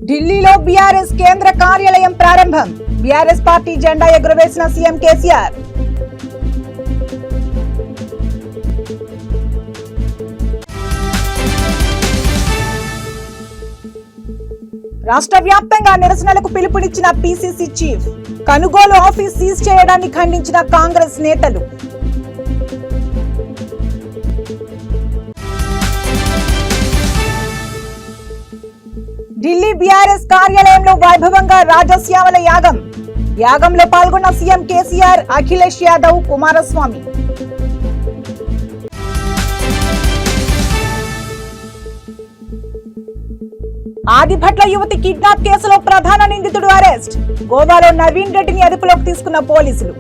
ఢిల్లీలో బీఆర్ఎస్ కేంద్ర కార్యాలయం ప్రారంభం. బీఆర్ఎస్ పార్టీ జెండా ఎగురవేసిన సీఎం కేసీఆర్. రాష్ట్ర వ్యాప్తంగా నిరసనలకు పిలుపునిచ్చిన పీసీసీ చీఫ్. కొనుగోలు ఆఫీస్ సీజ్ చేయడాన్ని ఖండించిన కాంగ్రెస్ నేతలు. ఢిల్లీ బీఆర్ఎస్ కార్యాలయంలో వైభవంగా రాజశ్యామల యాగం. యాగంలో పాల్గొన్న సీఎం కేసీఆర్, అఖిలేష్ యాదవ్, కుమారస్వామి. ఆదిభట్ల యువతి కిడ్నాప్ కేసులో ప్రధాన నిందితుడు అరెస్ట్. గోవాలో నవీన్ రెడ్డిని అదుపులోకి తీసుకున్న పోలీసులు.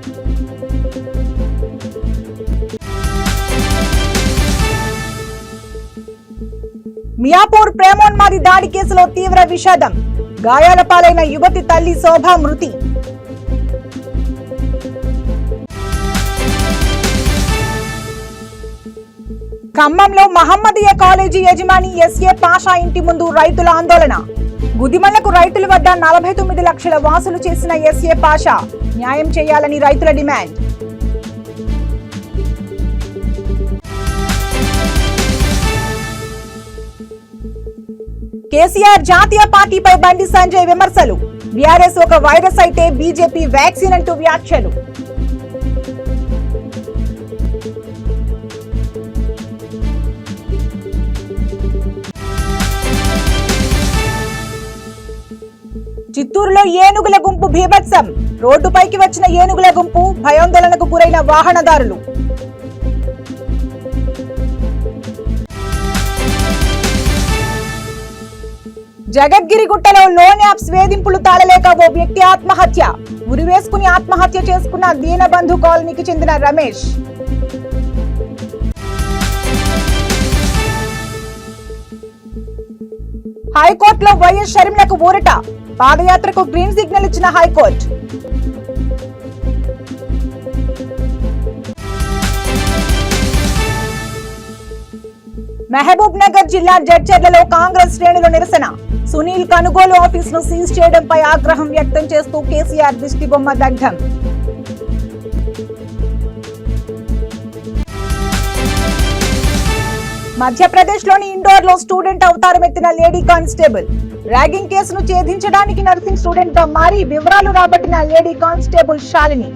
మియాపూర్ ప్రేమోన్మాది దాడి కేసులో తీవ్ర విషాదం. గాయాల పాలైన యువతి తల్లి శోభ మృతి. ఖమ్మంలో మహమ్మదీయ కాలేజీ యజమాని ఎస్ఏ పాషా ఇంటి ముందు రైతుల ఆందోళన. గుదిమళ్లకు రైతుల వద్ద 49 లక్షల వాసులు చేసిన ఎస్ఏ పాషా న్యాయం చేయాలని రైతుల డిమాండ్. కేసీఆర్ జాతీయ పార్టీపై బండి సంజయ్ విమర్శలు. బీఆర్ఎస్ ఒక వైరస్ అయితే బీజేపీ వ్యాక్సిన్ అంటూ వ్యాఖ్యలు. చిత్తూరులో ఏనుగుల గుంపు బీభత్సం. రోడ్డుపైకి వచ్చిన ఏనుగుల గుంపు, భయాందోళనకు గురైన వాహనదారులు. జగద్గిరిగుట్టలో లోన్ యాప్స్ వేధింపులు తాళలేక ఓ వ్యక్తి ఆత్మహత్య. ఉరివేసుకుని ఆత్మహత్య చేసుకున్న దీనబంధు కాలనీకి చెందిన రమేష్. హైకోర్టులో వైఎస్ షర్మిలకు ఊరట. పాదయాత్రకు గ్రీన్ సిగ్నల్ ఇచ్చిన హైకోర్టు. మహబూబ్ నగర్ జిల్లా జడ్చర్లలో కాంగ్రెస్ శ్రేణుల నిరసన. సునీల్ కొనుగోలు ఆఫీస్ ను సీజ్ చేయడంపై ఆగ్రహం వ్యక్తం చేస్తూ కేసీఆర్ దిష్టిబొమ్మ దగ్ధం. మధ్యప్రదేశ్ లోని ఇండోర్ లో స్టూడెంట్ అవతారం ఎత్తిన లేడీ కానిస్టేబుల్. ర్యాగింగ్ కేసును ఛేదించడానికి నర్సింగ్ స్టూడెంట్ గా మారి వివరాలు రాబట్టిన లేడీ కానిస్టేబుల్ శాలిని.